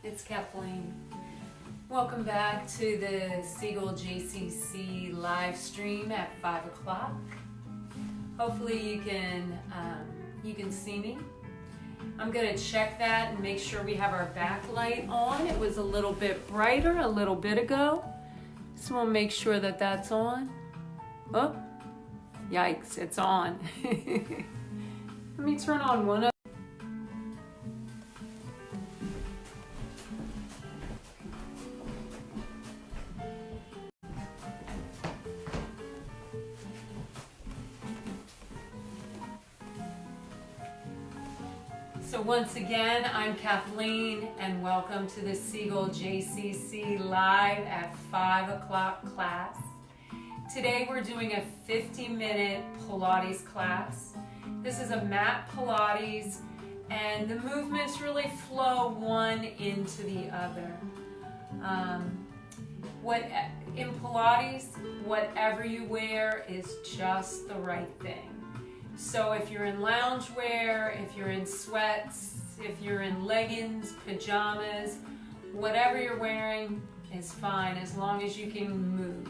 it's Kathleen. Welcome back to the Siegel JCC live stream at 5 o'clock. Hopefully you can see me. I'm going to check that and make sure we have our backlight on. It was a little bit brighter a little bit ago. So we'll make sure that that's on. Oh, yikes, it's on. Let me turn on one of So once again, I'm Kathleen and welcome to the Siegel JCC live at 5 o'clock class. Today we're doing a 50-minute Pilates class. This is a Mat Pilates and the movements really flow one into the other. In Pilates, whatever you wear is just the right thing. So if you're in loungewear, if you're in sweats, if you're in leggings, pajamas, whatever you're wearing is fine as long as you can move.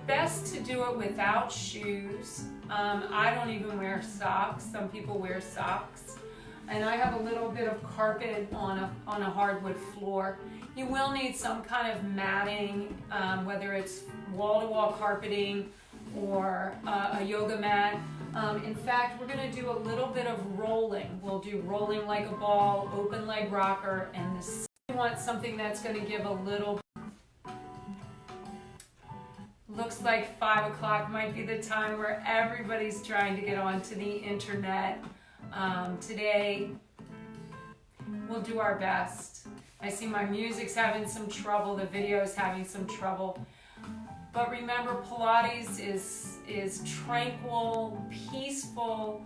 Best to do it without shoes. I don't even wear socks. Some people wear socks. And I have a little bit of carpet on a hardwood floor. You will need some kind of matting, whether it's wall-to-wall carpeting or a yoga mat. In fact, we're going to do a little bit of rolling. We'll do rolling like a ball, open leg rocker, and we want something that's going to give a little. Looks like 5 o'clock might be the time where everybody's trying to get onto the internet. Today, we'll do our best. I see my music's having some trouble, the video's having some trouble. But remember, Pilates is tranquil, peaceful.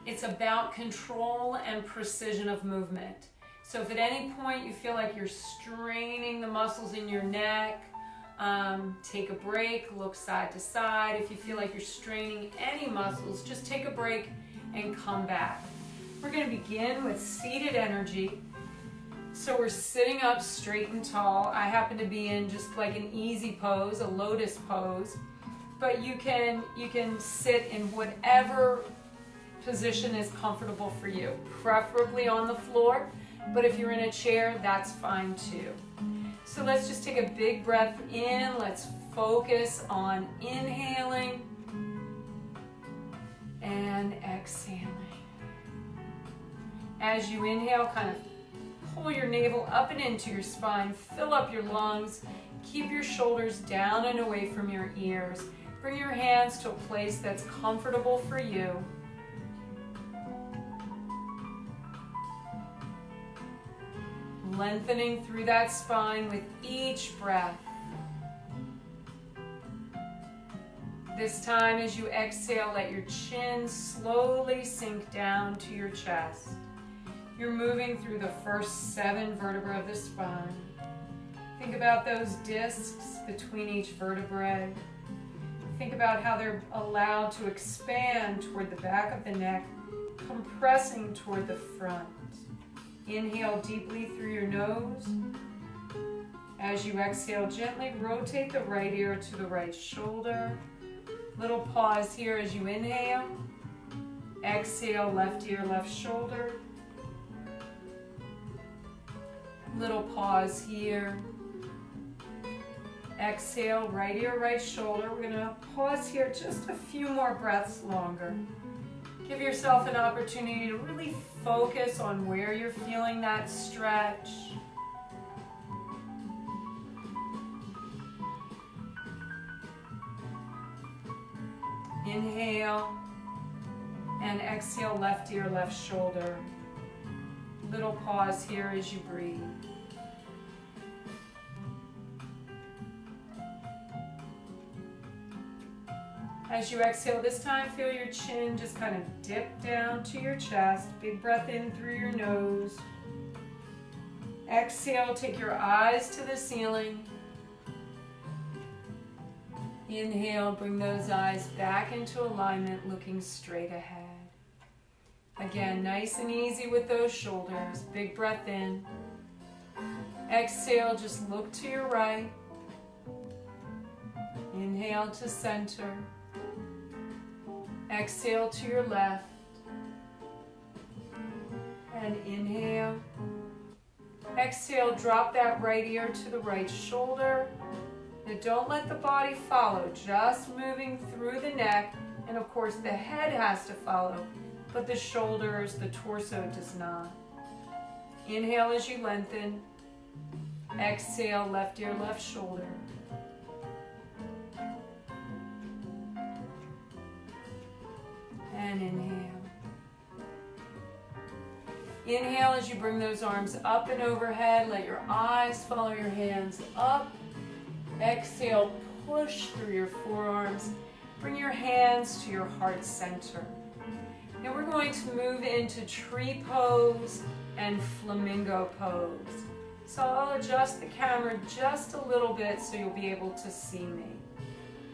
It's about control and precision of movement. So if at any point you feel like you're straining the muscles in your neck, take a break, look side to side. If you feel like you're straining any muscles, just take a break and come back. We're going to begin with seated energy. So we're sitting up straight and tall. I happen to be in just like an easy pose, a lotus pose, but you can sit in whatever position is comfortable for you, preferably on the floor, but if you're in a chair, that's fine too. So let's just take a big breath in. Let's focus on inhaling and exhaling. As you inhale, kind of pull your navel up and into your spine, fill up your lungs, keep your shoulders down and away from your ears. Bring your hands to a place that's comfortable for you. Lengthening through that spine with each breath. This time as you exhale, let your chin slowly sink down to your chest. You're moving through the first 7 vertebrae of the spine. Think about those discs between each vertebrae. Think about how they're allowed to expand toward the back of the neck, compressing toward the front. Inhale deeply through your nose. As you exhale, gently rotate the right ear to the right shoulder. Little pause here as you inhale. Exhale, left ear, left shoulder. Little pause here. Exhale, right ear, right shoulder. We're going to pause here just a few more breaths longer. Give yourself an opportunity to really focus on where you're feeling that stretch. Inhale and exhale, left ear, left shoulder. Little pause here as you breathe. As you exhale this time, feel your chin just kind of dip down to your chest. Big breath in through your nose. Exhale, take your eyes to the ceiling. Inhale, bring those eyes back into alignment, looking straight ahead. Again, nice and easy with those shoulders. Big breath in. Exhale, just look to your right. Inhale to center. Exhale to your left. And inhale. Exhale, drop that right ear to the right shoulder. Now don't let the body follow, just moving through the neck. And of course the head has to follow, but the shoulders, the torso does not. Inhale as you lengthen. Exhale, left ear, left shoulder. And inhale. Inhale as you bring those arms up and overhead. Let your eyes follow your hands up. Exhale, push through your forearms. Bring your hands to your heart center. Now we're going to move into tree pose and flamingo pose. So I'll adjust the camera just a little bit so you'll be able to see me.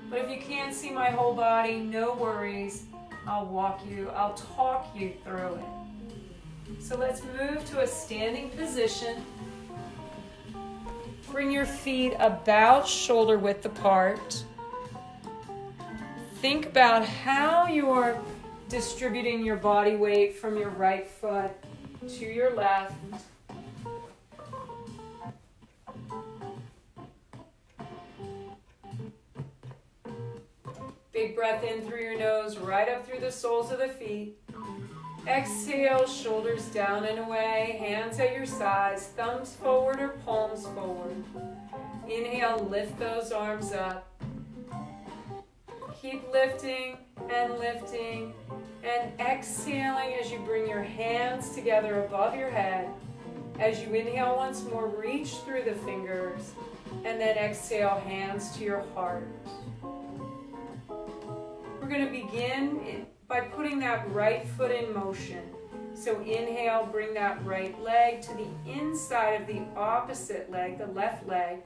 But if you can't see my whole body, no worries. I'll talk you through it. So let's move to a standing position. Bring your feet about shoulder width apart. Think about how you're distributing your body weight from your right foot to your left. Big breath in through your nose, right up through the soles of the feet. Exhale, shoulders down and away, hands at your sides, thumbs forward or palms forward. Inhale, lift those arms up. Keep lifting and exhaling as you bring your hands together above your head. As you inhale once more, reach through the fingers, and then exhale, hands to your heart. We're going to begin by putting that right foot in motion. So inhale, bring that right leg to the inside of the opposite leg, the left leg.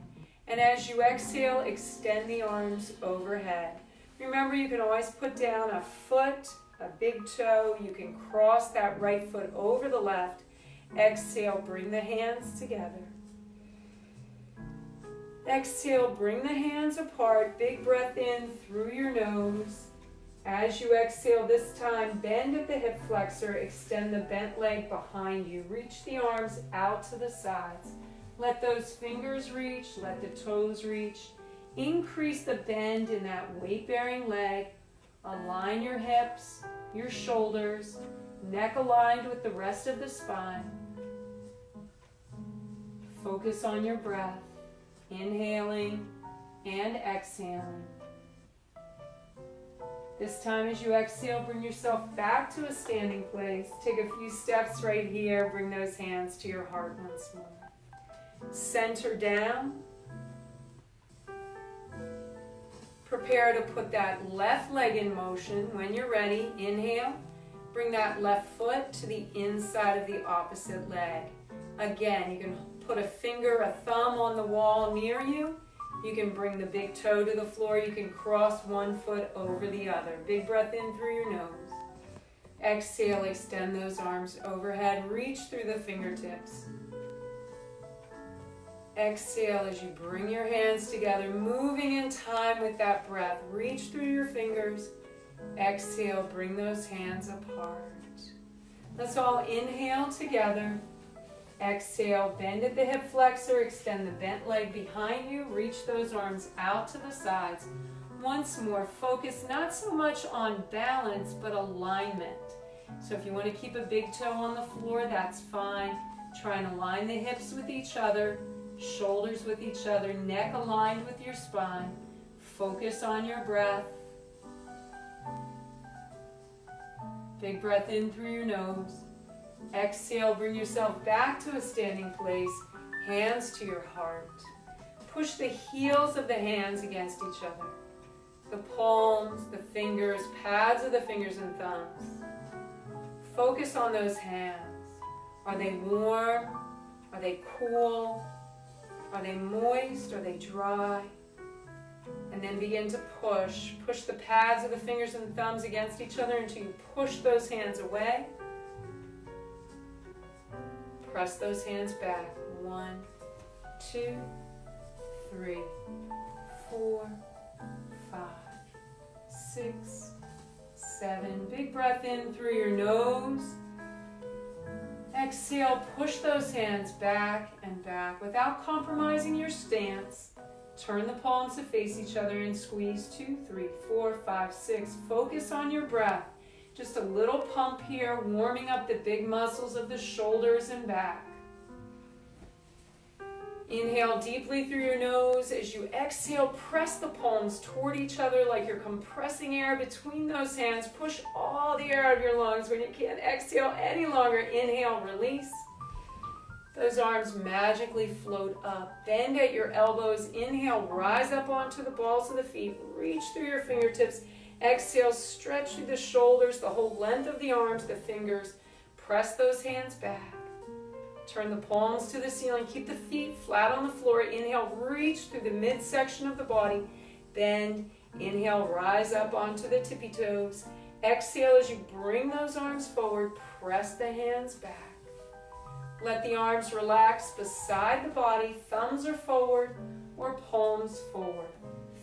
And as you exhale, extend the arms overhead. Remember, you can always put down a foot, a big toe. You can cross that right foot over the left. Exhale, bring the hands together. Exhale, bring the hands apart. Big breath in through your nose. As you exhale this time, bend at the hip flexor, extend the bent leg behind you. Reach the arms out to the sides. Let those fingers reach, let the toes reach. Increase the bend in that weight-bearing leg. Align your hips, your shoulders, neck aligned with the rest of the spine. Focus on your breath, inhaling and exhaling. This time as you exhale, bring yourself back to a standing place. Take a few steps right here. Bring those hands to your heart once more. Center down. Prepare to put that left leg in motion. When you're ready, inhale. Bring that left foot to the inside of the opposite leg. Again, you can put a finger, a thumb on the wall near you. You can bring the big toe to the floor. You can cross one foot over the other. Big breath in through your nose. Exhale, extend those arms overhead. Reach through the fingertips. Exhale as you bring your hands together, moving in time with that breath. Reach through your fingers. Exhale, bring those hands apart. Let's all inhale together. Exhale, bend at the hip flexor, extend the bent leg behind you, reach those arms out to the sides. Once more, focus not so much on balance, but alignment. So if you want to keep a big toe on the floor, that's fine. Try and align the hips with each other, shoulders with each other, neck aligned with your spine. Focus on your breath. Big breath in through your nose. Exhale, bring yourself back to a standing place, hands to your heart. Push the heels of the hands against each other. The palms, the fingers, pads of the fingers and thumbs. Focus on those hands. Are they warm? Are they cool? Are they moist? Are they dry? And then begin to push. Push the pads of the fingers and thumbs against each other until you push those hands away. press those hands back. 1, 2, 3, 4, 5, 6, 7. Big breath in through your nose. Exhale, push those hands back and back without compromising your stance. Turn the palms to face each other and squeeze. 2, 3, 4, 5, 6. Focus on your breath. Just a little pump here, warming up the big muscles of the shoulders and back. Inhale deeply through your nose. As you exhale, press the palms toward each other like you're compressing air between those hands. Push all the air out of your lungs. When you can't exhale any longer, inhale, release. Those arms magically float up. Bend at your elbows. Inhale, rise up onto the balls of the feet. Reach through your fingertips. Exhale, stretch through the shoulders, the whole length of the arms, the fingers. Press those hands back. Turn the palms to the ceiling. Keep the feet flat on the floor. Inhale, reach through the midsection of the body. Bend. Inhale, rise up onto the tippy toes. Exhale as you bring those arms forward. Press the hands back. Let the arms relax beside the body. Thumbs are forward or palms forward.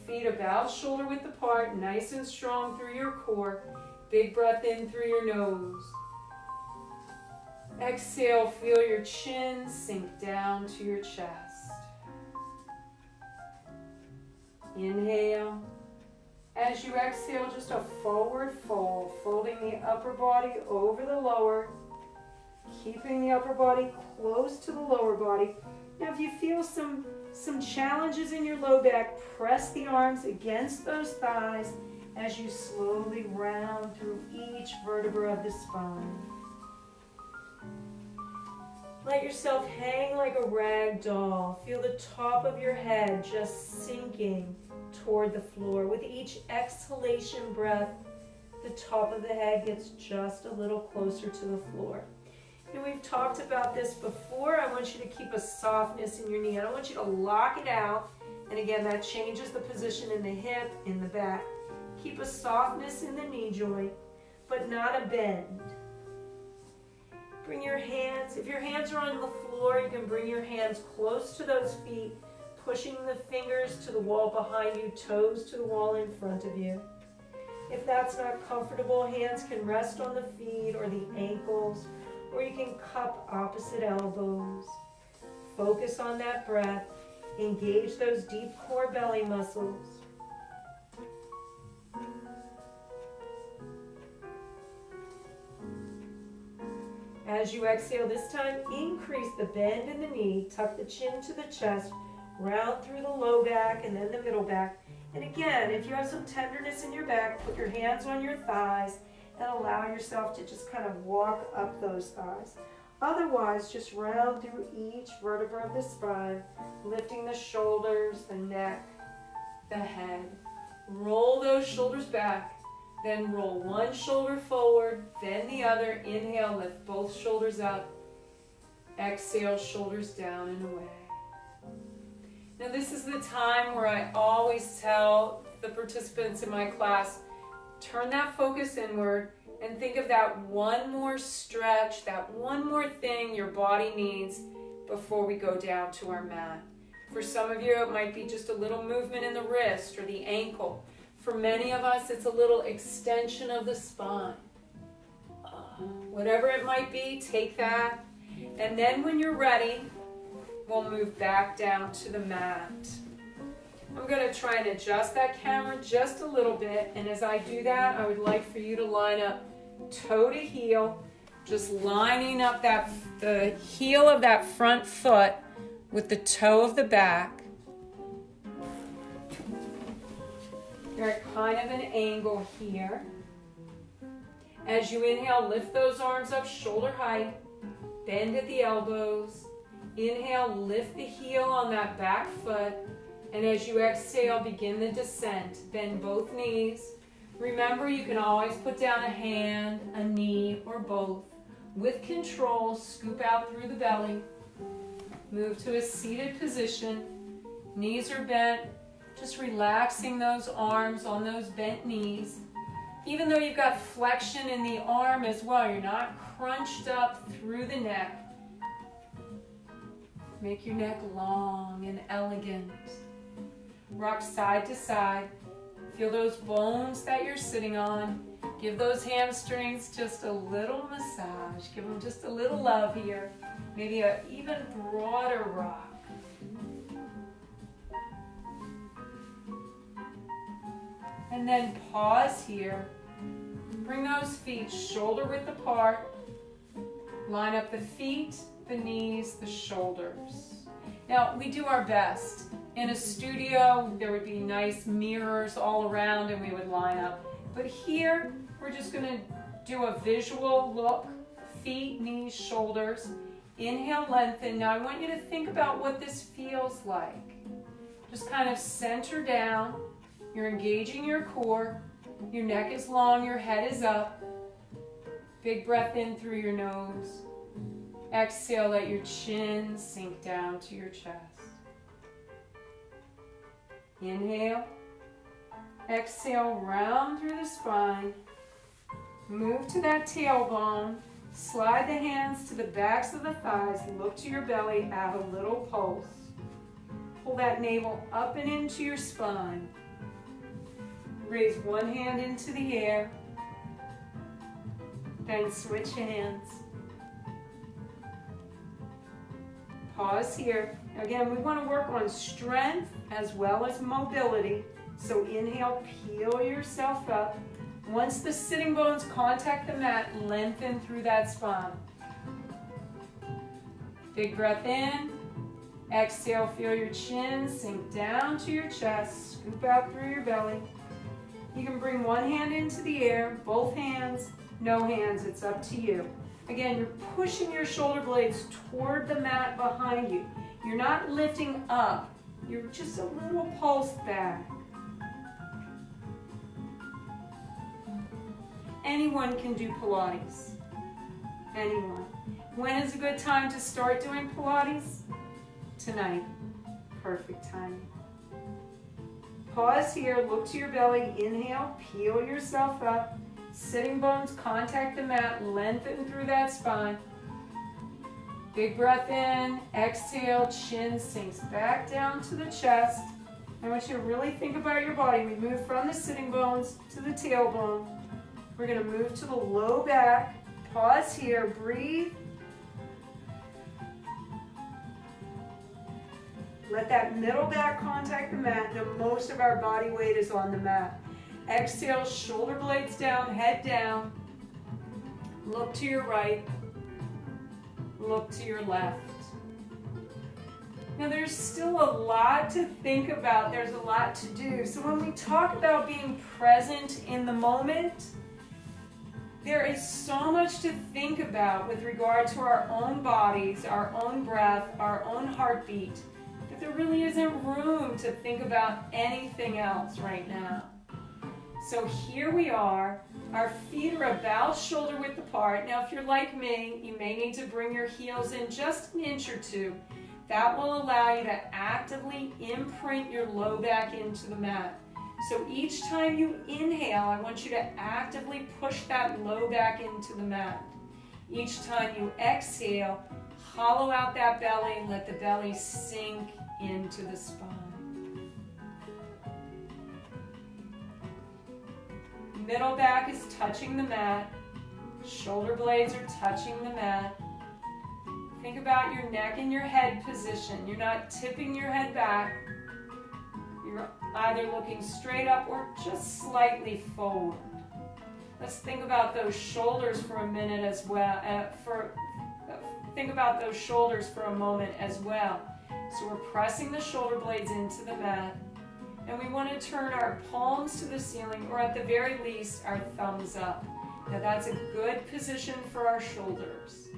Feet about shoulder width apart. Nice and strong through your core. Big breath in through your nose. Exhale, feel your chin sink down to your chest. Inhale. As you exhale, just a forward fold, folding the upper body over the lower, keeping the upper body close to the lower body. Now, if you feel some challenges in your low back, press the arms against those thighs as you slowly round through each vertebra of the spine. Let yourself hang like a rag doll. Feel the top of your head just sinking toward the floor. With each exhalation breath, the top of the head gets just a little closer to the floor. And we've talked about this before. I want you to keep a softness in your knee. I don't want you to lock it out. And again, that changes the position in the hip, in the back. Keep a softness in the knee joint, but not a bend. Bring your hands, if your hands are on the floor, you can bring your hands close to those feet, pushing the fingers to the wall behind you, toes to the wall in front of you. If that's not comfortable, hands can rest on the feet or the ankles, or you can cup opposite elbows. Focus on that breath. Engage those deep core belly muscles. As you exhale this time, increase the bend in the knee, tuck the chin to the chest, round through the low back and then the middle back. And again, if you have some tenderness in your back, put your hands on your thighs and allow yourself to just kind of walk up those thighs. Otherwise, just round through each vertebra of the spine, lifting the shoulders, the neck, the head. Roll those shoulders back. Then roll one shoulder forward, then the other. Inhale, lift both shoulders up. Exhale, shoulders down and away. Now this is the time where I always tell the participants in my class, turn that focus inward and think of that one more stretch, that one more thing your body needs before we go down to our mat. For some of you, it might be just a little movement in the wrist or the ankle. For many of us, it's a little extension of the spine. Whatever it might be, take that. And then when you're ready, we'll move back down to the mat. I'm going to try and adjust that camera just a little bit. And as I do that, I would like for you to line up toe to heel, just lining up the heel of that front foot with the toe of the back. You're at kind of an angle here. As you inhale, lift those arms up shoulder height. Bend at the elbows. Inhale, lift the heel on that back foot. And as you exhale, begin the descent. Bend both knees. Remember, you can always put down a hand, a knee, or both. With control, scoop out through the belly. Move to a seated position. Knees are bent. Just relaxing those arms on those bent knees. Even though you've got flexion in the arm as well, you're not crunched up through the neck. Make your neck long and elegant. Rock side to side. Feel those bones that you're sitting on. Give those hamstrings just a little massage. Give them just a little love here. Maybe an even broader rock. And then pause here. Bring those feet shoulder width apart. Line up the feet, the knees, the shoulders. Now, we do our best. In a studio, there would be nice mirrors all around and we would line up. But here, we're just gonna do a visual look, feet, knees, shoulders. Inhale, lengthen. Now I want you to think about what this feels like. Just kind of center down. You're engaging your core. Your neck is long, your head is up. Big breath in through your nose. Exhale, let your chin sink down to your chest. Inhale. Exhale, round through the spine. Move to that tailbone. Slide the hands to the backs of the thighs. Look to your belly. Add a little pulse. Pull that navel up and into your spine. Raise one hand into the air. Then switch hands. Pause here. Again, we want to work on strength as well as mobility. So inhale, peel yourself up. Once the sitting bones contact the mat, lengthen through that spine. Big breath in. Exhale, feel your chin sink down to your chest. Scoop out through your belly. You can bring one hand into the air, both hands, no hands, it's up to you. Again, you're pushing your shoulder blades toward the mat behind you. You're not lifting up, you're just a little pulsed back. Anyone can do Pilates. Anyone. When is a good time to start doing Pilates? Tonight. Perfect timing. Pause here, look to your belly, inhale, peel yourself up. Sitting bones contact the mat, lengthen through that spine. Big breath in, exhale, chin sinks back down to the chest. I want you to really think about your body. We move from the sitting bones to the tailbone. We're going to move to the low back. Pause here, breathe. Let that middle back contact the mat. Now most of our body weight is on the mat. Exhale, shoulder blades down, head down. Look to your right. Look to your left. Now there's still a lot to think about. There's a lot to do. So when we talk about being present in the moment, there is so much to think about with regard to our own bodies, our own breath, our own heartbeat, that there really isn't room to think about anything else right now. So here we are. Our feet are about shoulder width apart. Now if you're like me, you may need to bring your heels in just an inch or two. That will allow you to actively imprint your low back into the mat. So each time you inhale, I want you to actively push that low back into the mat. Each time you exhale, hollow out that belly, let the belly sink into the spine. Middle back is touching the mat. Shoulder blades are touching the mat. Think about your neck and your head position. You're not tipping your head back. You're either looking straight up or just slightly forward. Let's think about those shoulders for a minute as well. Think about those shoulders for a moment as well. So we're pressing the shoulder blades into the mat. And we want to turn our palms to the ceiling, or at the very least, our thumbs up. Now that's a good position for our shoulders.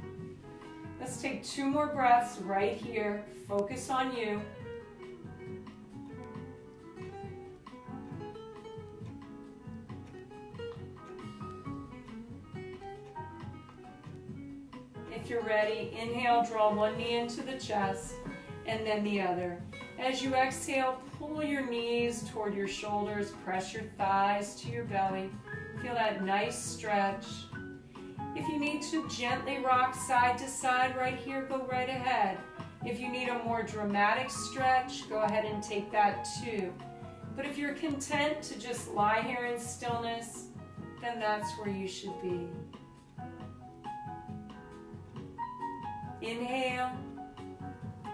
Let's take 2 more breaths right here. Focus on you. If you're ready, inhale, draw one knee into the chest, and then the other. As you exhale, pull your knees toward your shoulders, press your thighs to your belly. Feel that nice stretch. If you need to gently rock side to side right here, go right ahead. If you need a more dramatic stretch, go ahead and take that too. But if you're content to just lie here in stillness, then that's where you should be. Inhale.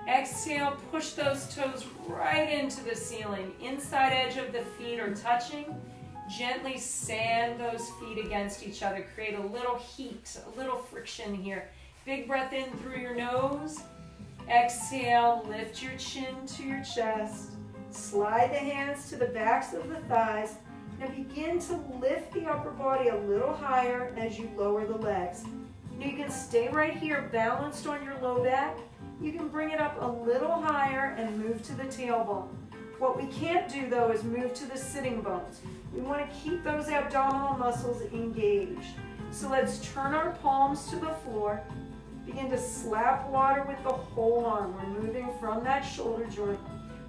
Exhale, push those toes right into the ceiling. Inside edge of the feet are touching. Gently sand those feet against each other. Create a little heat, a little friction here. Big breath in through your nose. Exhale, lift your chin to your chest. Slide the hands to the backs of the thighs. Now begin to lift the upper body a little higher as you lower the legs. Now you can stay right here balanced on your low back. You can bring it up a little higher and move to the tailbone. What we can't do though is move to the sitting bones. We want to keep those abdominal muscles engaged. So let's turn our palms to the floor. Begin to slap water with the whole arm. We're moving from that shoulder joint.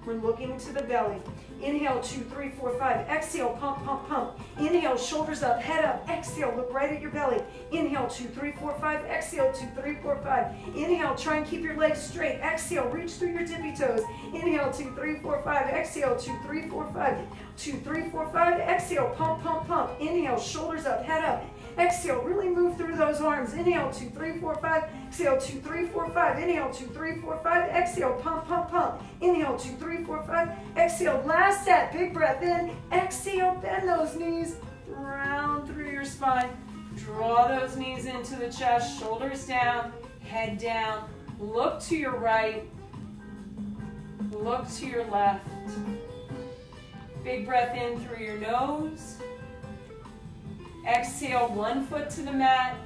We're looking to the belly. Inhale, 2, 3, 4, 5. Exhale, pump, pump, pump. Inhale, shoulders up, head up. Exhale, look right at your belly. Inhale, 2, 3, 4, 5. Exhale, 2, 3, 4, 5. Inhale, try and keep your legs straight. Exhale, reach through your tippy toes. Inhale, 2, 3, 4, 5. Exhale, 2, 3, 4, 5. 2, 3, 4, 5. Exhale, pump, pump, pump. Inhale, shoulders up, head up. Exhale, really move through those arms. Inhale, 2, 3, 4, 5. Exhale, 2, 3, 4, 5. Inhale, 2, 3, 4, 5. Exhale, pump, pump, pump. Inhale, 2, 3, 4, 5. Exhale, last set. Big breath in. Exhale, bend those knees. Round through your spine. Draw those knees into the chest. Shoulders down, head down. Look to your right. Look to your left. Big breath in through your nose. Exhale, one foot to the mat,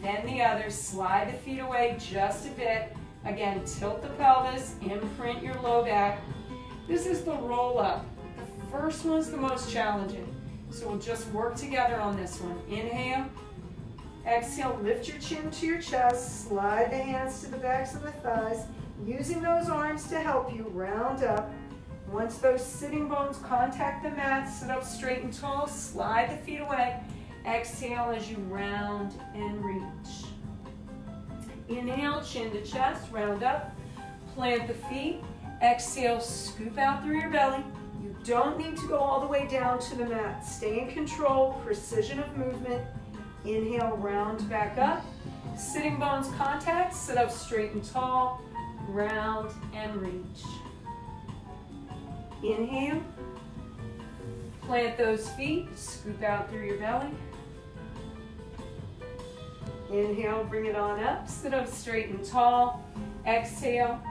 then the other. Slide the feet away just a bit. Again, tilt the pelvis, imprint your low back. This is the roll up. The first one's the most challenging. So we'll just work together on this one. Inhale. Exhale, lift your chin to your chest. Slide the hands to the backs of the thighs. Using those arms to help you round up. Once those sitting bones contact the mat, sit up straight and tall. Slide the feet away. Exhale as you round and reach. Inhale, chin to chest, round up. Plant the feet. Exhale, scoop out through your belly. You don't need to go all the way down to the mat. Stay in control, precision of movement. Inhale, round back up. Sitting bones contact, sit up straight and tall. Round and reach. Inhale. Plant those feet, scoop out through your belly. Inhale, bring it on up, sit up straight and tall. Exhale.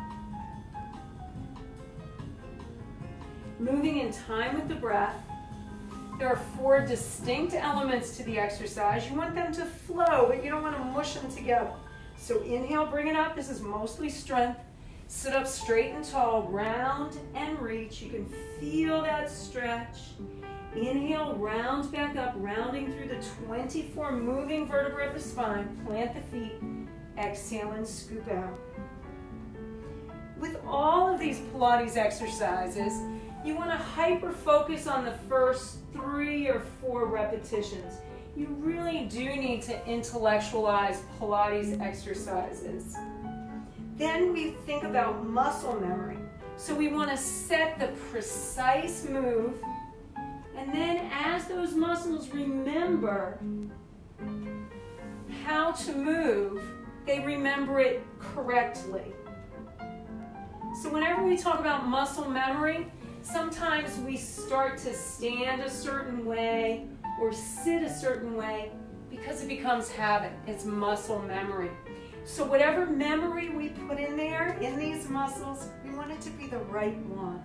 Moving in time with the breath. There are 4 distinct elements to the exercise. You want them to flow, but you don't want to mush them together. So inhale, bring it up. This is mostly strength. Sit up straight and tall, round and reach. You can feel that stretch. Inhale, round back up, rounding through the 24 moving vertebrae of the spine. Plant the feet. Exhale and scoop out. With all of these Pilates exercises, you want to hyper-focus on the first 3 or 4 repetitions. You really do need to intellectualize Pilates exercises. Then we think about muscle memory. So we want to set the precise move. And then as those muscles remember how to move, they remember it correctly. So whenever we talk about muscle memory, sometimes we start to stand a certain way or sit a certain way because it becomes habit. It's muscle memory. So whatever memory we put in there, in these muscles, we want it to be the right one.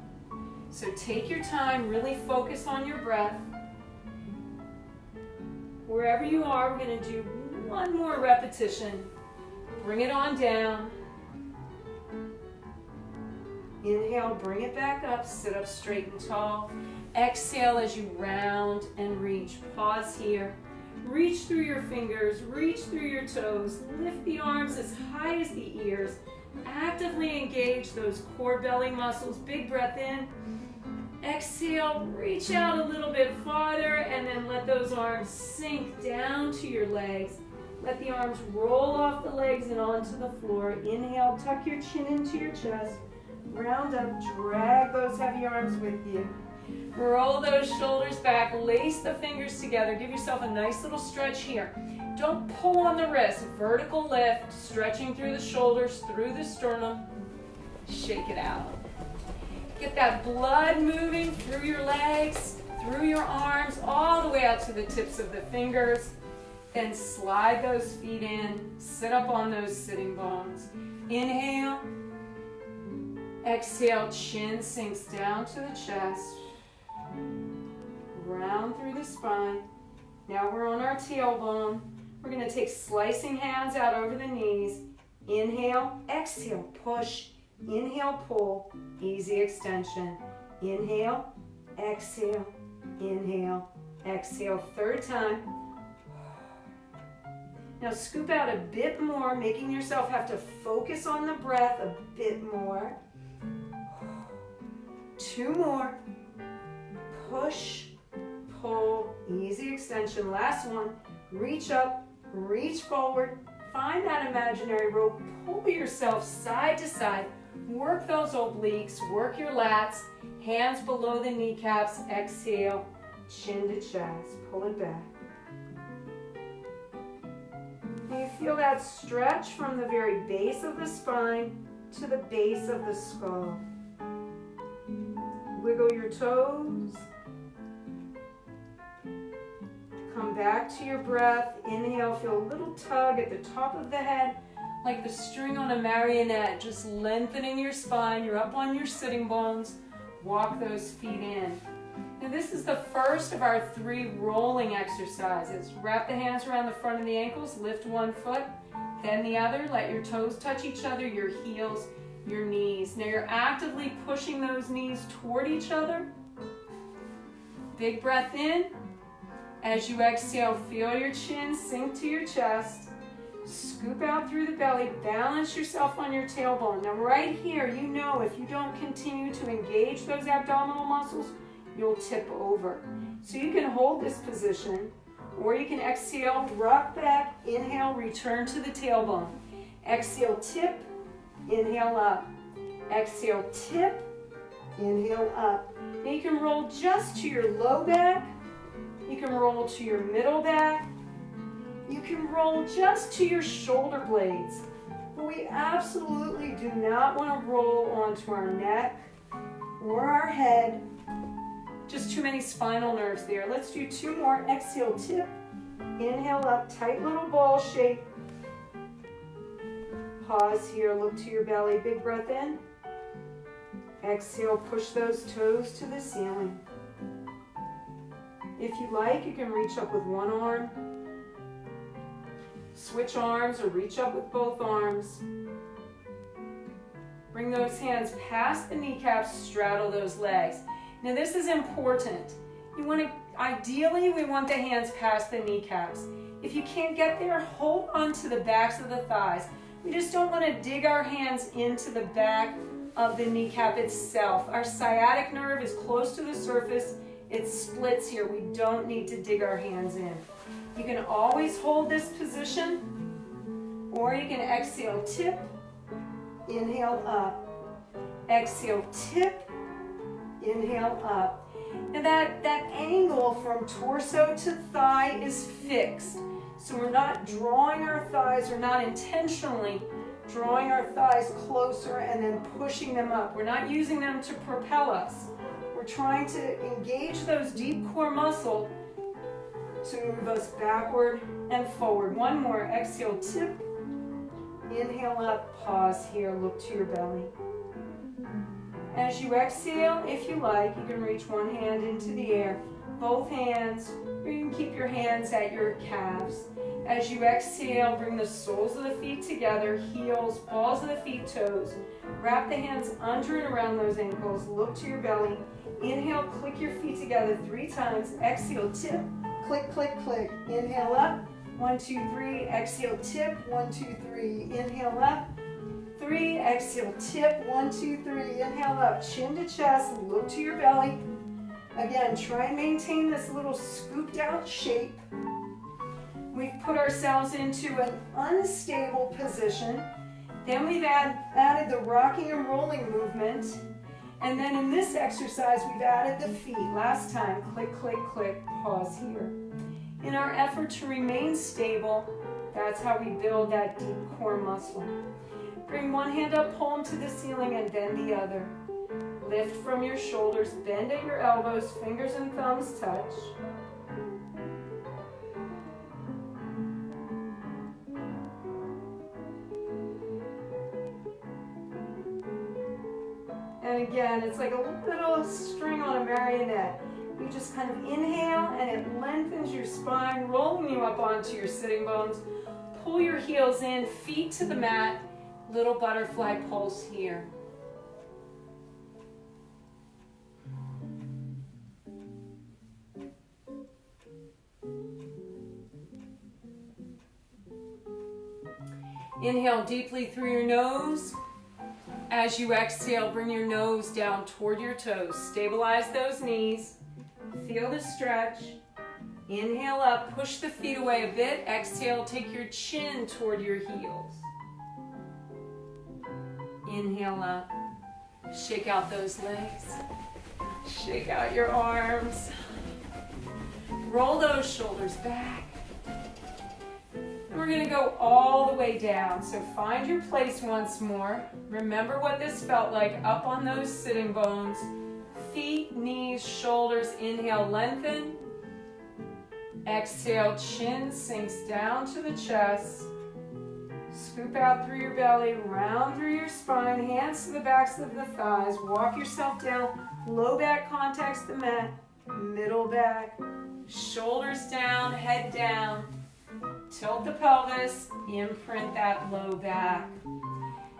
So take your time, really focus on your breath. Wherever you are, we're going to do 1 more repetition. Bring it on down. Inhale, bring it back up, sit up straight and tall. Exhale as you round and reach. Pause here. Reach through your fingers, reach through your toes. Lift the arms as high as the ears. Actively engage those core belly muscles. Big breath in. Exhale, reach out a little bit farther and then let those arms sink down to your legs. Let the arms roll off the legs and onto the floor. Inhale, tuck your chin into your chest. Round up, drag those heavy arms with you. Roll those shoulders back, lace the fingers together. Give yourself a nice little stretch here. Don't pull on the wrist. Vertical lift, stretching through the shoulders, through the sternum. Shake it out. Get that blood moving through your legs, through your arms, all the way out to the tips of the fingers. Then slide those feet in. Sit up on those sitting bones. Inhale. Exhale, chin sinks down to the chest. Round through the spine. Now we're on our tailbone. We're going to take slicing hands out over the knees. Inhale, exhale, push. Inhale, pull. Easy extension. Inhale, exhale, inhale, exhale. Third time. Now scoop out a bit more, making yourself have to focus on the breath a bit more. 2 more. Push, pull, easy extension. Last one. Reach up, reach forward. Find that imaginary rope. Pull yourself side to side. Work those obliques, work your lats. Hands below the kneecaps. Exhale, chin to chest. Pull it back. And you feel that stretch from the very base of the spine to the base of the skull. Wiggle your toes. Come back to your breath. Inhale, feel a little tug at the top of the head, like the string on a marionette, just lengthening your spine. You're up on your sitting bones. Walk those feet in. Now this is the first of our 3 rolling exercises. Wrap the hands around the front of the ankles, lift one foot, then the other. Let your toes touch each other, your heels, your knees. Now you're actively pushing those knees toward each other. Big breath in. As you exhale, feel your chin sink to your chest. Scoop out through the belly. Balance yourself on your tailbone. Now right here, you know if you don't continue to engage those abdominal muscles, you'll tip over. So you can hold this position, or you can exhale, rock back, inhale, return to the tailbone. Exhale, tip. Inhale up. Exhale, tip. Inhale up. Now you can roll just to your low back. You can roll to your middle back. You can roll just to your shoulder blades. But we absolutely do not want to roll onto our neck or our head. Just too many spinal nerves there. Let's do 2 more. Exhale, tip. Inhale up, tight little ball shape. Pause here, look to your belly. Big breath in. Exhale, push those toes to the ceiling. If you like, you can reach up with one arm. Switch arms or reach up with both arms. Bring those hands past the kneecaps, straddle those legs. Now this is important. Ideally, we want the hands past the kneecaps. If you can't get there, hold on to the backs of the thighs. We just don't want to dig our hands into the back of the kneecap itself. Our sciatic nerve is close to the surface. It splits here. We don't need to dig our hands in. You can always hold this position, or you can exhale, tip, inhale up. Exhale, tip, inhale up. Now that angle from torso to thigh is fixed. So we're not drawing our thighs, we're not intentionally drawing our thighs closer and then pushing them up. We're not using them to propel us. We're trying to engage those deep core muscles to move us backward and forward. One more. Exhale, tip. Inhale up. Pause here. Look to your belly. As you exhale, if you like, you can reach one hand into the air. Both hands, or you can keep your hands at your calves. As you exhale, bring the soles of the feet together, heels, balls of the feet, toes. Wrap the hands under and around those ankles. Look to your belly. Inhale, click your feet together 3 times. Exhale, tip. Click, click, click. Inhale up. 1, 2, 3. Exhale, tip. 1, 2, 3. Inhale up. 3. Exhale, tip. 1, 2, 3. Inhale up. Chin to chest. Look to your belly. Again, try and maintain this little scooped out shape. We've put ourselves into an unstable position. Then we've added the rocking and rolling movement. And then in this exercise, we've added the feet. Last time, click, click, click, pause here. In our effort to remain stable, that's how we build that deep core muscle. Bring one hand up, palm to the ceiling, and then the other. Lift from your shoulders, bend at your elbows, fingers and thumbs touch. And again, it's like a little string on a marionette. You just kind of inhale and it lengthens your spine, rolling you up onto your sitting bones. Pull your heels in, feet to the mat, little butterfly pulse here. Inhale deeply through your nose. As you exhale, bring your nose down toward your toes. Stabilize those knees. Feel the stretch. Inhale up, push the feet away a bit. Exhale, take your chin toward your heels. Inhale up. Shake out those legs. Shake out your arms. Roll those shoulders back. And we're going to go all the way down. So find your place once more. Remember what this felt like up on those sitting bones. Feet, knees, shoulders. Inhale, lengthen. Exhale, chin sinks down to the chest. Scoop out through your belly, round through your spine, hands to the backs of the thighs. Walk yourself down. Low back contacts the mat. Middle back. Shoulders down, head down. Tilt the pelvis. Imprint that low back.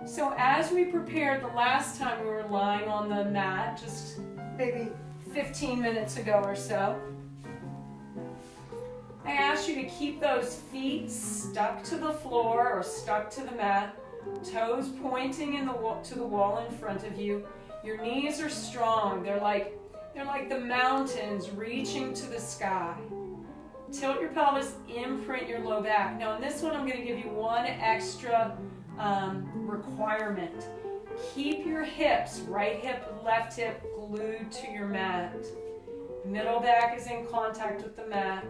So as we prepared the last time we were lying on the mat, just maybe 15 minutes ago or so, I asked you to keep those feet stuck to the floor or stuck to the mat, toes pointing to the wall in front of you. Your knees are strong. They're like the mountains reaching to the sky. Tilt your pelvis, imprint your low back. Now in this one, I'm going to give you one extra requirement. Keep your hips, right hip, left hip, glued to your mat. Middle back is in contact with the mat.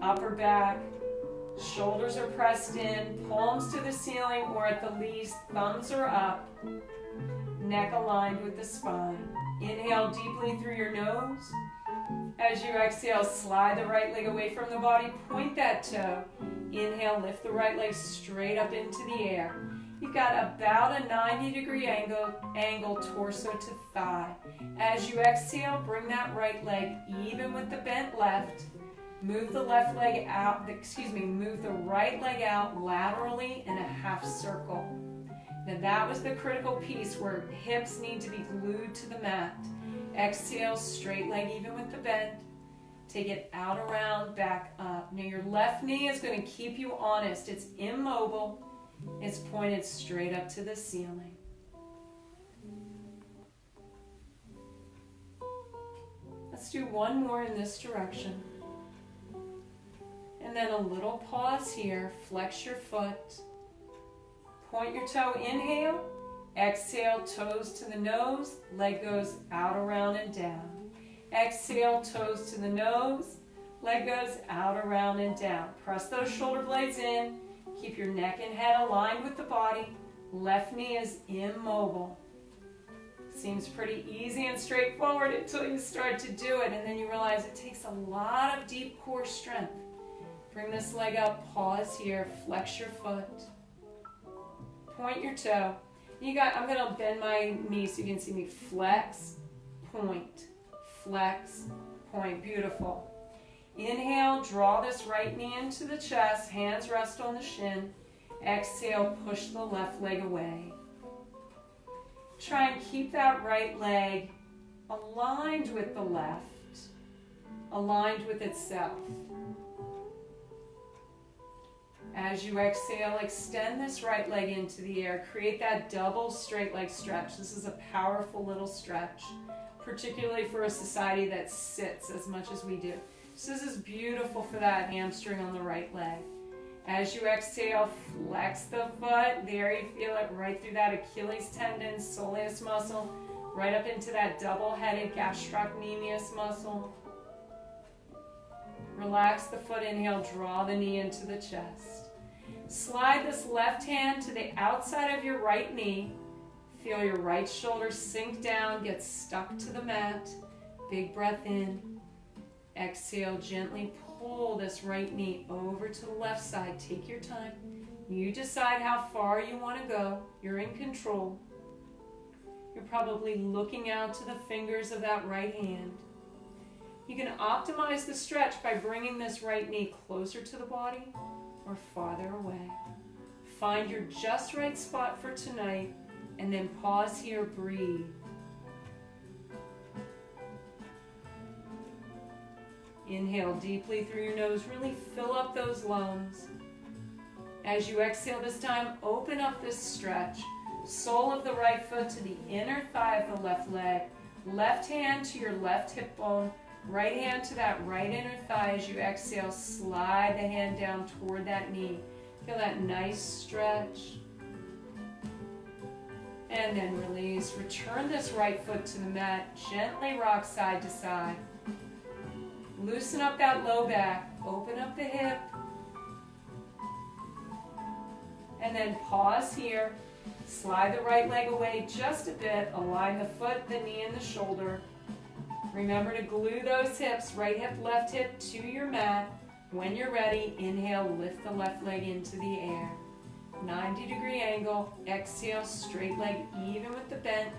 Upper back, shoulders are pressed in, palms to the ceiling or at the least, thumbs are up. Neck aligned with the spine. Inhale deeply through your nose. As you exhale, slide the right leg away from the body, point that toe. Inhale, lift the right leg straight up into the air. You've got about a 90-degree angle torso to thigh. As you exhale, bring that right leg even with the bent left. Move the left leg out, move the right leg out laterally in a half circle. Now that was the critical piece where hips need to be glued to the mat. Exhale, straight leg even with the bend. Take it out around, back up. Now your left knee is going to keep you honest. It's immobile. It's pointed straight up to the ceiling. Let's do one more in this direction. And then a little pause here. Flex your foot. Point your toe, inhale. Exhale, toes to the nose. Leg goes out, around, and down. Exhale, toes to the nose. Leg goes out, around, and down. Press those shoulder blades in. Keep your neck and head aligned with the body. Left knee is immobile. Seems pretty easy and straightforward until you start to do it, and then you realize it takes a lot of deep core strength. Bring this leg up, pause here, flex your foot. Point your toe. I'm going to bend my knee so you can see me. Flex, point, flex, point. Beautiful. Inhale, draw this right knee into the chest, hands rest on the shin. Exhale, push the left leg away. Try and keep that right leg aligned with the left, aligned with itself. As you exhale, extend this right leg into the air. Create that double straight leg stretch. This is a powerful little stretch, particularly for a society that sits as much as we do. So this is beautiful for that hamstring on the right leg. As you exhale, flex the foot. There you feel it right through that Achilles tendon, soleus muscle, right up into that double-headed gastrocnemius muscle. Relax the foot, inhale, draw the knee into the chest. Slide this left hand to the outside of your right knee. Feel your right shoulder sink down, get stuck to the mat. Big breath in. Exhale, gently pull this right knee over to the left side. Take your time. You decide how far you want to go. You're in control. You're probably looking out to the fingers of that right hand. You can optimize the stretch by bringing this right knee closer to the body or farther away. Find your just right spot for tonight and then pause here, breathe. Inhale deeply through your nose, really fill up those lungs. As you exhale this time, open up this stretch. Sole of the right foot to the inner thigh of the left leg. Left hand to your left hip bone. Right hand to that right inner thigh. As you exhale, slide the hand down toward that knee. Feel that nice stretch. And then release. Return this right foot to the mat. Gently rock side to side. Loosen up that low back. Open up the hip. And then pause here. Slide the right leg away just a bit. Align the foot, the knee, and the shoulder. Remember to glue those hips, right hip, left hip, to your mat. When you're ready, inhale, lift the left leg into the air. 90-degree angle. Exhale, straight leg even with the bend.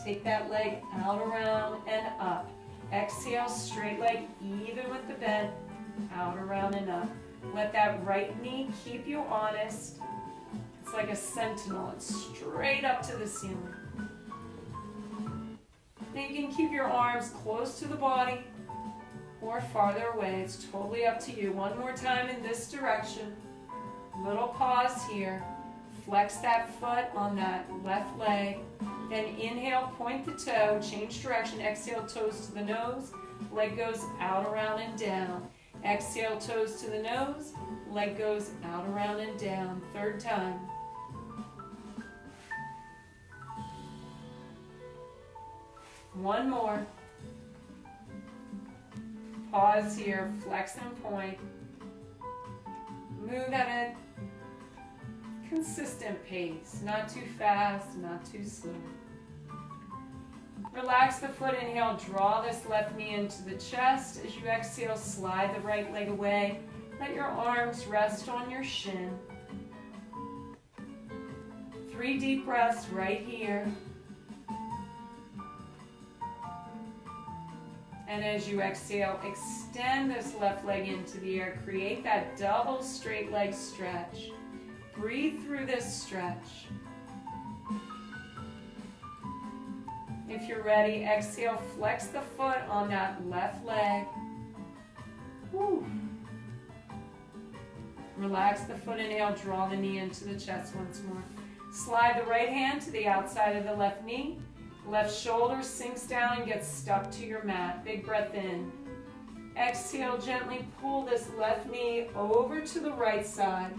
Take that leg out, around, and up. Exhale, straight leg even with the bend. Out, around, and up. Let that right knee keep you honest. It's like a sentinel. It's straight up to the ceiling. Now you can keep your arms close to the body or farther away. It's totally up to you. One more time in this direction. Little pause here. Flex that foot on that left leg. Then inhale, point the toe, change direction. Exhale, toes to the nose. Leg goes out, around, and down. Exhale, toes to the nose. Leg goes out, around, and down. Third time. One more. Pause here, flex and point. Move at a consistent pace, not too fast, not too slow. Relax the foot, inhale, draw this left knee into the chest. As you exhale, slide the right leg away. Let your arms rest on your shin. 3 deep breaths right here. And as you exhale, extend this left leg into the air. Create that double straight leg stretch. Breathe through this stretch. If you're ready, exhale, flex the foot on that left leg. Woo. Relax the foot, inhale, draw the knee into the chest once more. Slide the right hand to the outside of the left knee. Left shoulder sinks down and gets stuck to your mat. Big breath in. Exhale, gently pull this left knee over to the right side.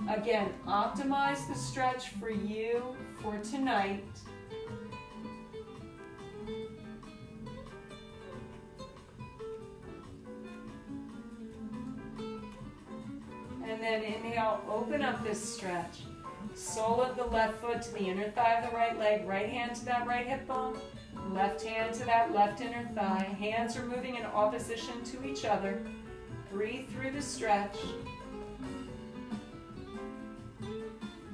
Again, optimize the stretch for you for tonight. And then inhale, open up this stretch. Sole of the left foot to the inner thigh of the right leg. Right hand to that right hip bone. Left hand to that left inner thigh. Hands are moving in opposition to each other. Breathe through the stretch.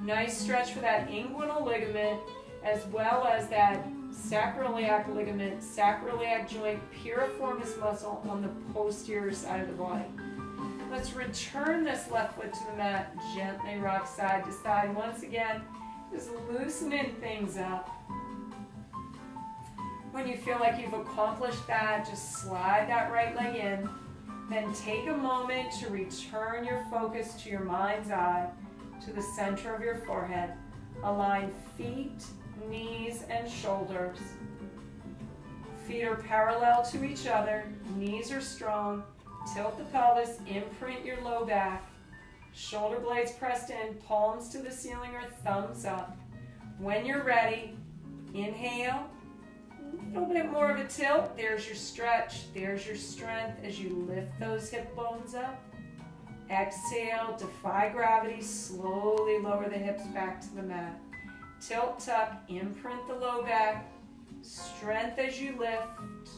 Nice stretch for that inguinal ligament as well as that sacroiliac ligament, sacroiliac joint, piriformis muscle on the posterior side of the body. Let's return this left foot to the mat. Gently rock side to side. Once again, just loosening things up. When you feel like you've accomplished that, just slide that right leg in. Then take a moment to return your focus to your mind's eye, to the center of your forehead. Align feet, knees, and shoulders. Feet are parallel to each other. Knees are strong. Tilt the pelvis, imprint your low back. Shoulder blades pressed in, palms to the ceiling or thumbs up. When you're ready, inhale. A little bit more of a tilt. There's your stretch. There's your strength as you lift those hip bones up. Exhale, defy gravity. Slowly lower the hips back to the mat. Tilt, tuck, imprint the low back. Strength as you lift.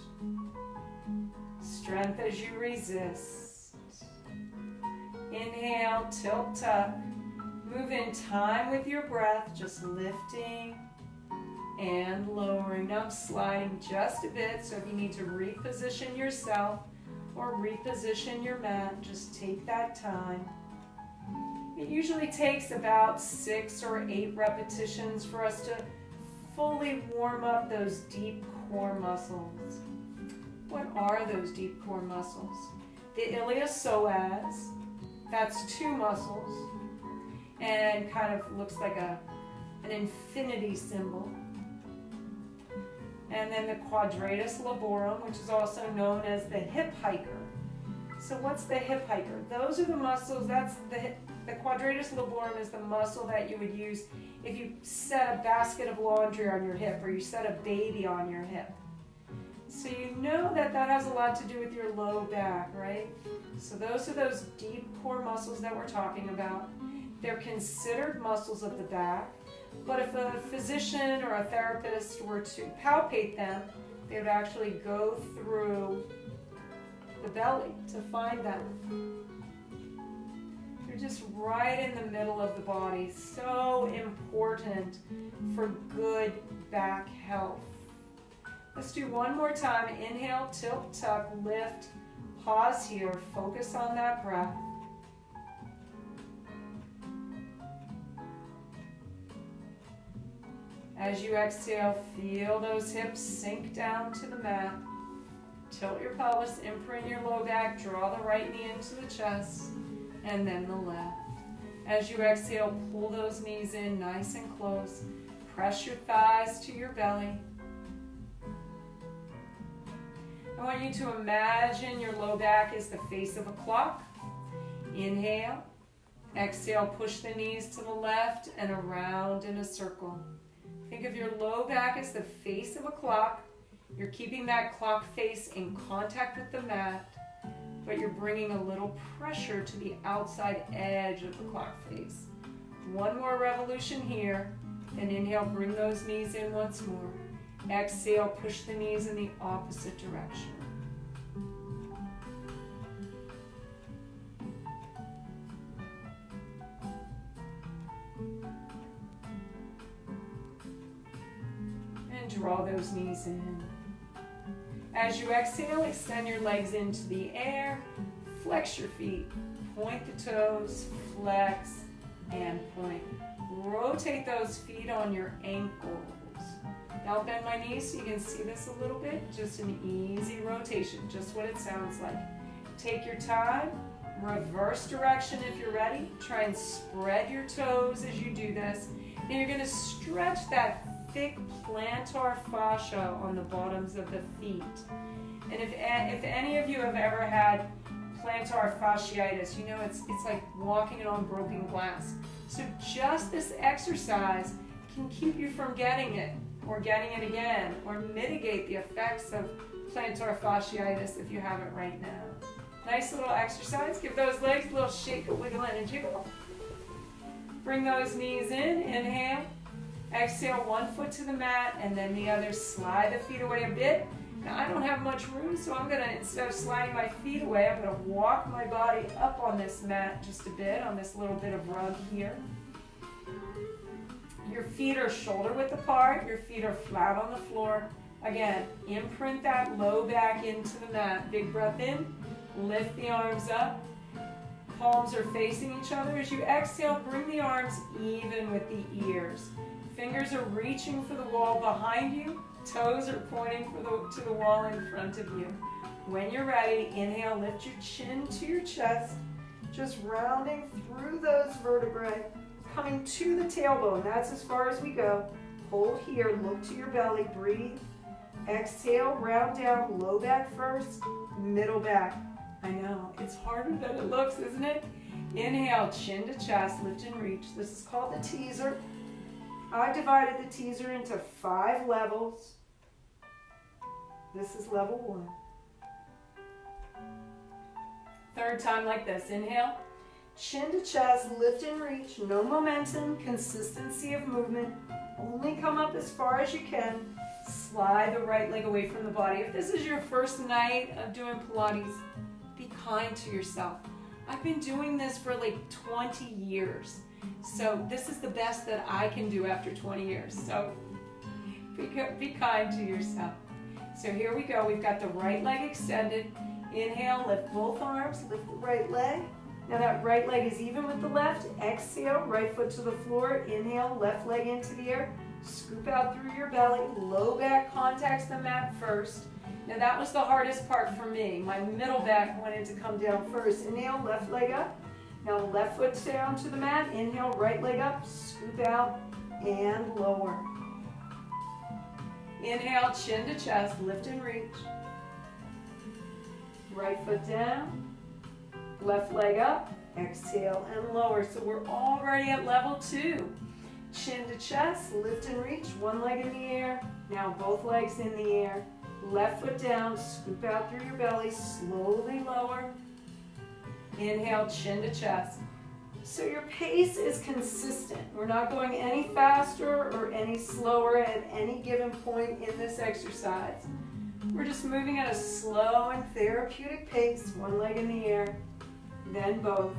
Strength as you resist. Inhale, tilt, tuck. Move in time with your breath, just lifting and lowering. Now I'm sliding just a bit, so if you need to reposition yourself or reposition your mat, just take that time. It usually takes about 6 or 8 repetitions for us to fully warm up those deep core muscles. What are those deep core muscles? The iliopsoas, that's 2 muscles, and kind of looks like an infinity symbol. And then the quadratus laborum, which is also known as the hip hiker. So what's the hip hiker? Those are the muscles, that's the quadratus laborum is the muscle that you would use if you set a basket of laundry on your hip or you set a baby on your hip. So you know that that has a lot to do with your low back, right? So those are those deep core muscles that we're talking about. They're considered muscles of the back, but if a physician or a therapist were to palpate them, they would actually go through the belly to find them. They're just right in the middle of the body. So important for good back health. Let's do one more time. Inhale, tilt, tuck, lift, pause here, focus on that breath. As you exhale, feel those hips sink down to the mat. Tilt your pelvis, imprint your low back, draw the right knee into the chest, and then the left. As you exhale, pull those knees in nice and close. Press your thighs to your belly. I want you to imagine your low back is the face of a clock. Inhale. Exhale, push the knees to the left and around in a circle. Think of your low back as the face of a clock. You're keeping that clock face in contact with the mat, but you're bringing a little pressure to the outside edge of the clock face. One more revolution here, and inhale, bring those knees in once more. Exhale, push the knees in the opposite direction. And draw those knees in. As you exhale, extend your legs into the air, flex your feet, point the toes, flex, and point. Rotate those feet on your ankles. Now bend my knees so you can see this a little bit. Just an easy rotation, just what it sounds like. Take your time, reverse direction if you're ready. Try and spread your toes as you do this. Then you're gonna stretch that thick plantar fascia on the bottoms of the feet. And if any of you have ever had plantar fasciitis, you know it's like walking on broken glass. So just this exercise can keep you from getting it, or getting it again, or mitigate the effects of plantar fasciitis if you have it right now. Nice little exercise. Give those legs a little shake, a wiggle, and a jiggle. Bring those knees in. Inhale. Exhale, one foot to the mat, and then the other. Slide the feet away a bit. Now, I don't have much room, so I'm gonna, instead of sliding my feet away, I'm gonna walk my body up on this mat just a bit, on this little bit of rug here. Your feet are shoulder width apart, your feet are flat on the floor. Again, imprint that low back into the mat. Big breath in, lift the arms up. Palms are facing each other. As you exhale, bring the arms even with the ears. Fingers are reaching for the wall behind you. Toes are pointing to the wall in front of you. When you're ready, inhale, lift your chin to your chest, just rounding through those vertebrae, coming to the tailbone. That's as far as we go. Hold here, look to your belly, breathe. Exhale, round down, low back first, middle back. I know, it's harder than it looks, isn't it? Inhale, chin to chest, lift and reach. This is called the teaser. I divided the teaser into 5 levels. This is level 1. Third time like this. Inhale, chin to chest, lift and reach. No momentum, consistency of movement. Only come up as far as you can. Slide the right leg away from the body. If this is your first night of doing Pilates, be kind to yourself. I've been doing this for like 20 years. So this is the best that I can do after 20 years. So be kind to yourself. So here we go. We've got the right leg extended. Inhale, lift both arms, lift the right leg. Now that right leg is even with the left. Exhale, right foot to the floor. Inhale, left leg into the air. Scoop out through your belly. Low back contacts the mat first. Now that was the hardest part for me. My middle back wanted to come down first. Inhale, left leg up. Now left foot down to the mat. Inhale, right leg up. Scoop out and lower. Inhale, chin to chest, lift and reach. Right foot down, left leg up, exhale and lower. So we're already at level 2. Chin to chest, lift and reach, one leg in the air. Now both legs in the air. Left foot down, scoop out through your belly, slowly lower. Inhale, chin to chest. So your pace is consistent. We're not going any faster or any slower at any given point in this exercise. We're just moving at a slow and therapeutic pace. One leg in the air, then both.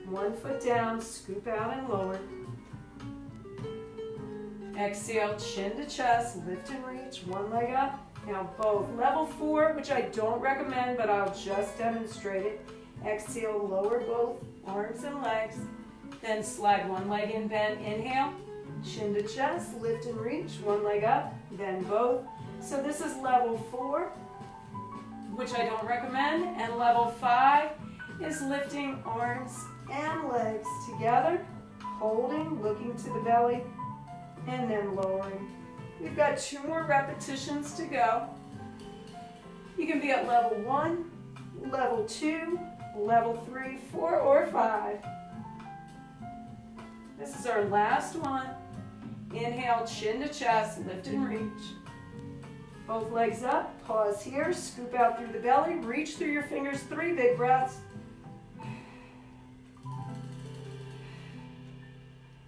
One foot down, scoop out and lower. Exhale, chin to chest, lift and reach, one leg up. Now both. Level 4, which I don't recommend, but I'll just demonstrate it. Exhale, lower both arms and legs. Then slide one leg in, bend. Inhale, chin to chest, lift and reach, one leg up, then both. So this is level 4, which I don't recommend. And level 5 is lifting arms and legs together, holding, looking to the belly, and then lowering. We've got 2 more repetitions to go. You can be at level 1, level 2, level 3, 4, or 5. This is our last one. Inhale, chin to chest, lift and reach. Both legs up, pause here, scoop out through the belly, reach through your fingers, 3 big breaths.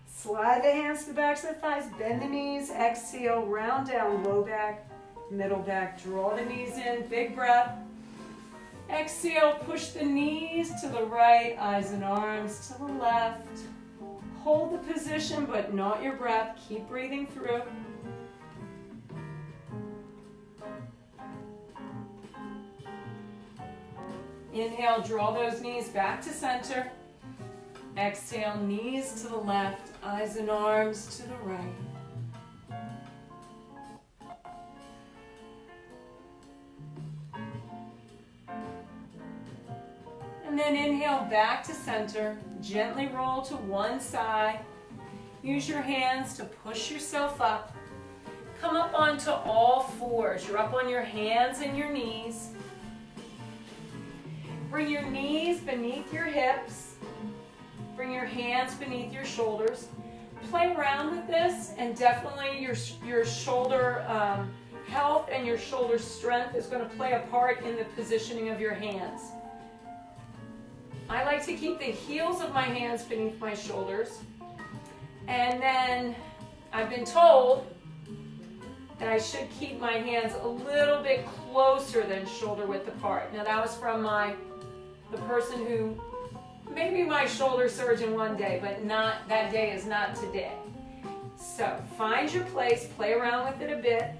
Slide the hands to the backs of the thighs, bend the knees, exhale, round down, low back, middle back, draw the knees in, big breath. Exhale, push the knees to the right, eyes and arms to the left. Hold the position, but not your breath. Keep breathing through. Inhale, draw those knees back to center. Exhale, knees to the left, eyes and arms to the right. And then inhale back to center. Gently roll to one side. Use your hands to push yourself up. Come up onto all fours. You're up on your hands and your knees. Bring your knees beneath your hips. Bring your hands beneath your shoulders. Play around with this, and definitely your shoulder health and your shoulder strength is going to play a part in the positioning of your hands. I like to keep the heels of my hands beneath my shoulders. And then I've been told that I should keep my hands a little bit closer than shoulder width apart. Now that was from the person who may be my shoulder surgeon one day, but not that day is not today. So find your place, play around with it a bit.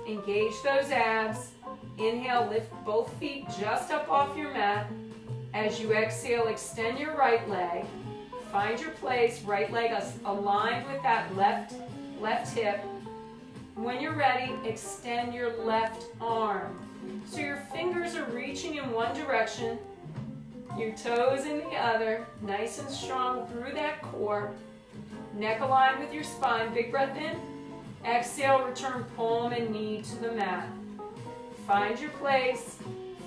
Engage those abs. Inhale, lift both feet just up off your mat. As you exhale, extend your right leg. Find your place, right leg aligned with that left hip. When you're ready, extend your left arm. So your fingers are reaching in one direction, your toes in the other, nice and strong through that core. Neck aligned with your spine, big breath in. Exhale, return palm and knee to the mat. Find your place,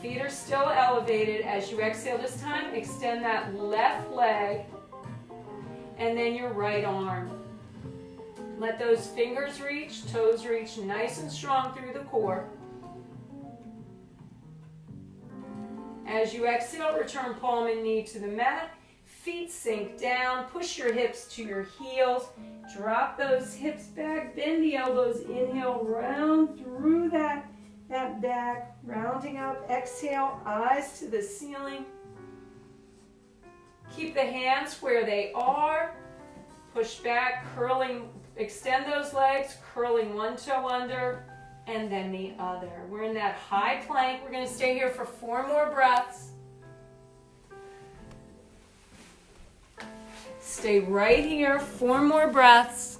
Feet are still elevated. As you exhale this time, extend that left leg and then your right arm. Let those fingers reach, toes reach nice and strong through the core. As you exhale, return palm and knee to the mat. Feet sink down. Push your hips to your heels. Drop those hips back. Bend the elbows. Inhale, round through that back. Rounding up. Exhale, eyes to the ceiling. Keep the hands where they are. Push back, curling. Extend those legs, curling one toe under and then the other. We're in that high plank. We're going to stay here for 4 more breaths. Stay right here, 4 more breaths.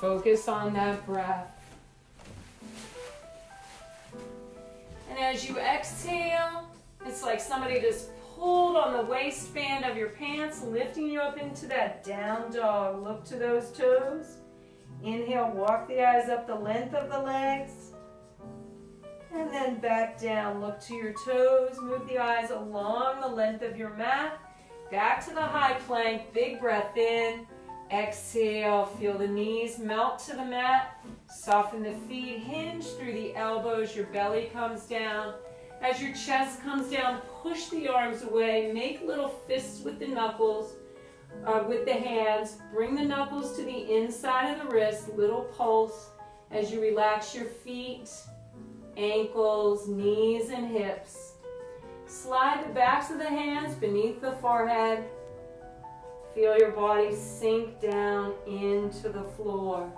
Focus on that breath. And as you exhale, it's like somebody just pulled on the waistband of your pants, lifting you up into that down dog. Look to those toes. Inhale, walk the eyes up the length of the legs. And then back down. Look to your toes. Move the eyes along the length of your mat. Back to the high plank. Big breath in. Exhale, feel the knees melt to the mat. Soften the feet, hinge through the elbows, your belly comes down. As your chest comes down, push the arms away. Make little fists with the knuckles, with the hands. Bring the knuckles to the inside of the wrist, little pulse as you relax your feet, ankles, knees, and hips. Slide the backs of the hands beneath the forehead. Feel your body sink down into the floor.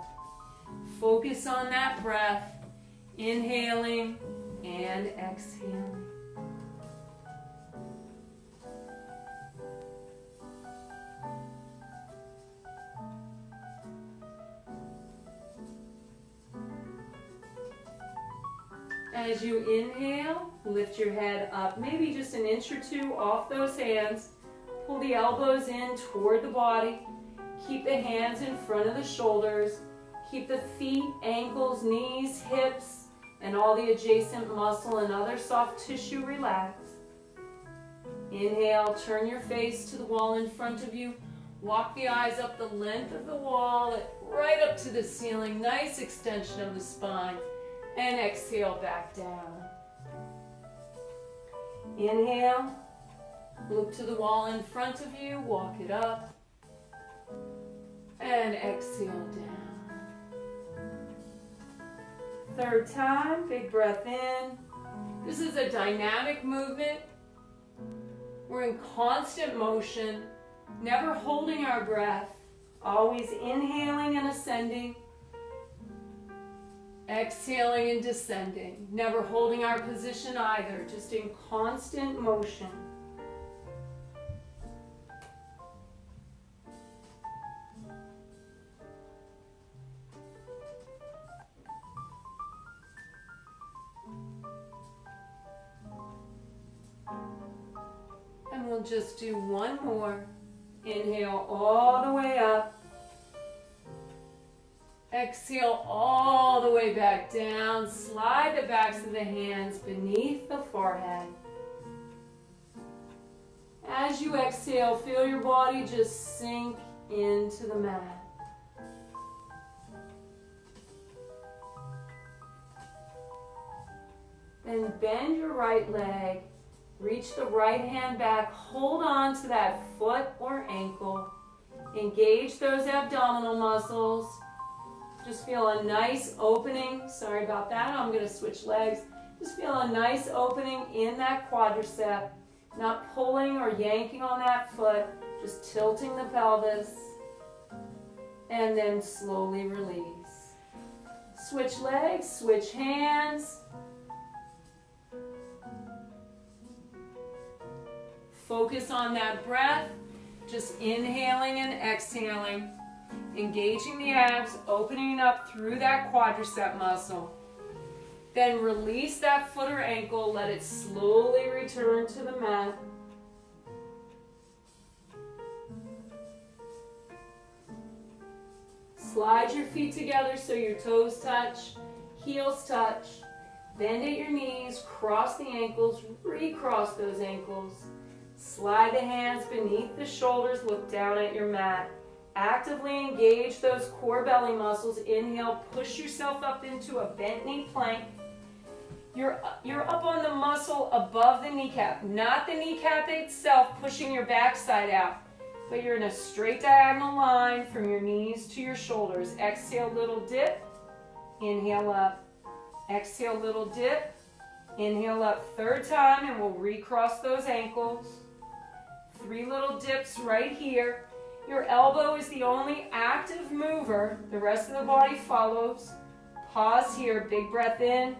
Focus on that breath, inhaling and exhaling. As you inhale, lift your head up, maybe just an inch or 2 off those hands. Pull the elbows in toward the body. Keep the hands in front of the shoulders. Keep the feet, ankles, knees, hips, and all the adjacent muscle and other soft tissue relaxed. Inhale, turn your face to the wall in front of you. Walk the eyes up the length of the wall, right up to the ceiling. Nice extension of the spine. And exhale back down. Inhale. Look to the wall in front of you, walk it up, and exhale down. 3rd time, big breath in. This is a dynamic movement. We're in constant motion, never holding our breath, always inhaling and ascending, exhaling and descending, never holding our position either, just in constant motion. And we'll just do 1 more. Inhale all the way up. Exhale all the way back down. Slide the backs of the hands beneath the forehead. As you exhale, feel your body just sink into the mat. Then bend your right leg. Reach the right hand back. Hold on to that foot or ankle. Engage those abdominal muscles. Just feel a nice opening. Sorry about that. I'm going to switch legs. Just feel a nice opening in that quadricep. Not pulling or yanking on that foot. Just tilting the pelvis. And then slowly release. Switch legs. Switch hands. Focus on that breath, just inhaling and exhaling, engaging the abs, opening up through that quadricep muscle. Then release that foot or ankle. Let it slowly return to the mat. Slide your feet together so your toes touch, heels touch. Bend at your knees, cross the ankles, recross those ankles. Slide the hands beneath the shoulders, look down at your mat. Actively engage those core belly muscles. Inhale, push yourself up into a bent knee plank. You're up on the muscle above the kneecap, not the kneecap itself pushing your backside out, but you're in a straight diagonal line from your knees to your shoulders. Exhale, little dip. Inhale up. Exhale, little dip. Inhale up, third time, and we'll recross those ankles. 3 little dips right here. Your elbow is the only active mover. The rest of the body follows. Pause here, big breath in.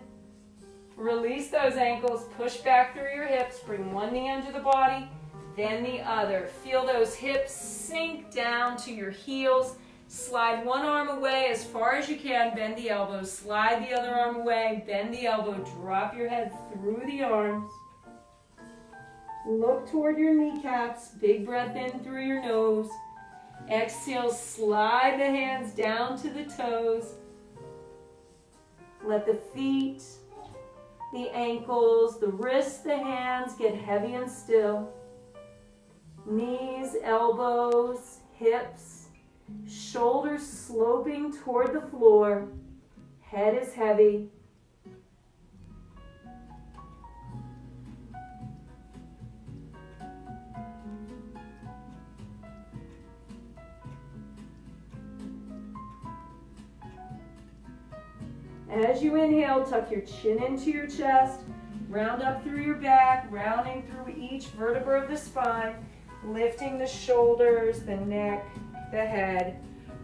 Release those ankles, push back through your hips, bring one knee under the body, then the other. Feel those hips sink down to your heels. Slide one arm away as far as you can, bend the elbow. Slide the other arm away, bend the elbow, drop your head through the arms. Look toward your kneecaps, big breath in through your nose. Exhale, slide the hands down to the toes. Let the feet, the ankles, the wrists, the hands get heavy and still. Knees, elbows, hips, shoulders sloping toward the floor. Head is heavy. As you inhale, tuck your chin into your chest, round up through your back, rounding through each vertebra of the spine, lifting the shoulders, the neck, the head.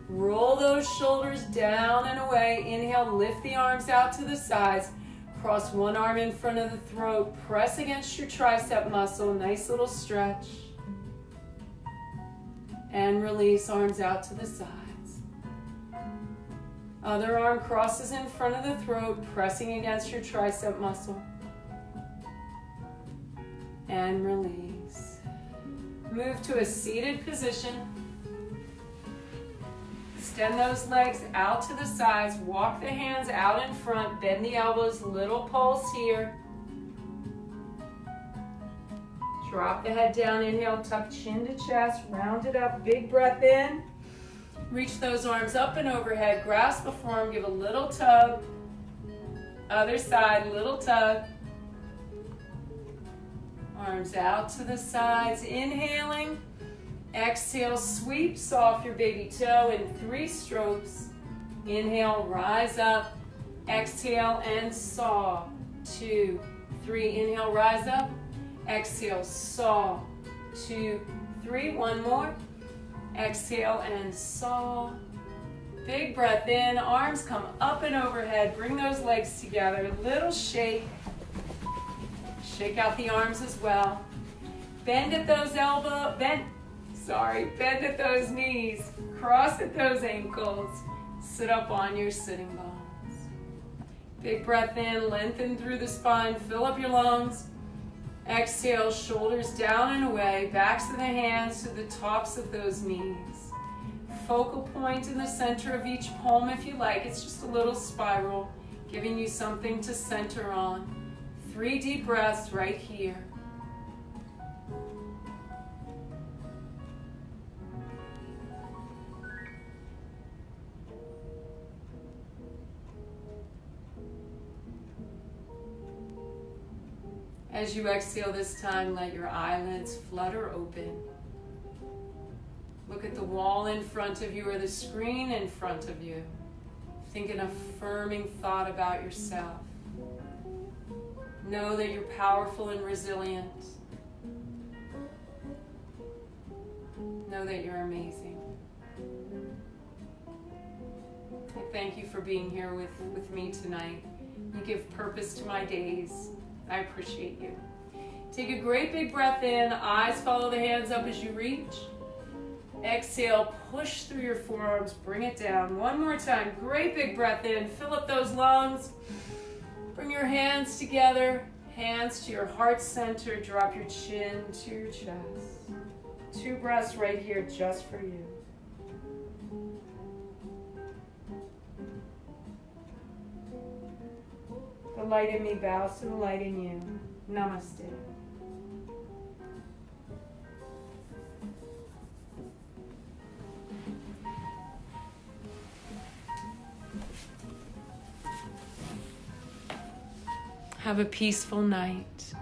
Roll those shoulders down and away. Inhale, lift the arms out to the sides. Cross one arm in front of the throat. Press against your tricep muscle. Nice little stretch. And release, arms out to the sides. Other arm crosses in front of the throat, pressing against your tricep muscle. And release. Move to a seated position. Extend those legs out to the sides. Walk the hands out in front. Bend the elbows, little pulse here. Drop the head down. Inhale, tuck chin to chest. Round it up. Big breath in. Reach those arms up and overhead. Grasp the forearm. Give a little tug. Other side, little tug. Arms out to the sides. Inhaling. Exhale, sweeps off your baby toe in 3 strokes. Inhale, rise up. Exhale and saw. 2, 3. Inhale, rise up. Exhale, saw. 2, 3. One more. Exhale and saw. Big breath in. Arms come up and overhead. Bring those legs together. Little shake. Shake out the arms as well. Bend at those elbows. Bend at those knees. Cross at those ankles. Sit up on your sitting bones. Big breath in. Lengthen through the spine. Fill up your lungs. Exhale, shoulders down and away, backs of the hands to the tops of those knees. Focal point in the center of each palm if you like. It's just a little spiral, giving you something to center on. 3 deep breaths right here. As you exhale this time, let your eyelids flutter open. Look at the wall in front of you or the screen in front of you. Think an affirming thought about yourself. Know that you're powerful and resilient. Know that you're amazing. I thank you for being here with me tonight. You give purpose to my days. I appreciate you. Take a great big breath in. Eyes follow the hands up as you reach. Exhale, push through your forearms. Bring it down. One more time. Great big breath in. Fill up those lungs. Bring your hands together, hands to your heart center. Drop your chin to your chest. 2 breaths right here just for you. The light in me bows to the light in you. Namaste. Have a peaceful night.